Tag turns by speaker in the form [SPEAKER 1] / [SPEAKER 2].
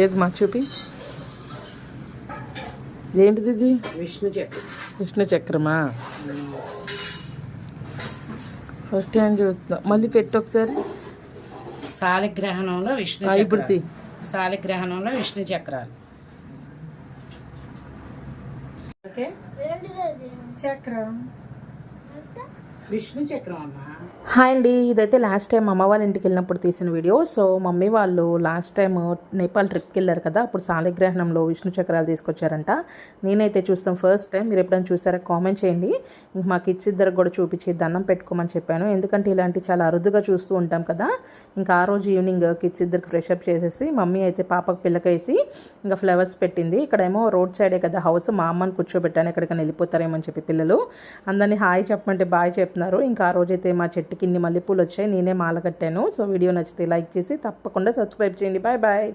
[SPEAKER 1] ఏది మా చూపి ఏంటిది ఇది? విష్ణు చక్రమా? ఫస్ట్ టైం చూస్తున్నా. మళ్ళీ పెట్టు ఒకసారి.
[SPEAKER 2] శాలిగ్రహణంలో విష్ణు
[SPEAKER 1] ఇప్పుడు
[SPEAKER 2] శాలిగ్రహణంలో విష్ణు చక్రాలు. ఓకే, చక్రం విష్ణు చక్రం అమ్మా.
[SPEAKER 1] హాయ్ అండి, ఇదైతే లాస్ట్ టైం అమ్మ వాళ్ళ ఇంటికి వెళ్ళినప్పుడు తీసిన వీడియో. సో మమ్మీ వాళ్ళు లాస్ట్ టైం నేపాల్ ట్రిప్కి వెళ్ళారు కదా, అప్పుడు శాలిగ్రహణంలో విష్ణు చక్రాలు తీసుకొచ్చారంట. నేనైతే చూస్తాం ఫస్ట్ టైం. మీరు ఎప్పుడైనా చూసారా కామెంట్ చేయండి. ఇంక మా కిడ్స్ ఇద్దరికి కూడా చూపించి దండం పెట్టుకోమని చెప్పాను, ఎందుకంటే ఇలాంటి చాలా అరుదుగా చూస్తూ ఉంటాం కదా. ఇంకా ఆ రోజు ఈవినింగ్ కిడ్స్ ఇద్దరికి ఫ్రెషప్ చేసేసి మమ్మీ అయితే పాపకు పిల్లకేసి ఇంకా ఫ్లవర్స్ పెట్టింది. ఇక్కడేమో రోడ్ సైడే కదా హౌస్, మా అమ్మని కూర్చోబెట్టాను, ఎక్కడికైనా వెళ్ళిపోతారేమో అని చెప్పి పిల్లలు అందరినీ హాయ్ చెప్పమంటే బాయ్ చెప్తున్నారు. ఇంకా ఆ రోజైతే మా చెట్టుకి ఇన్ని మల్లెపూలు వచ్చాయి, నేనే మాల కట్టాను. సో వీడియో నచ్చితే లైక్ చేసి తప్పకుండా సబ్స్క్రైబ్ చేయండి. Bye bye.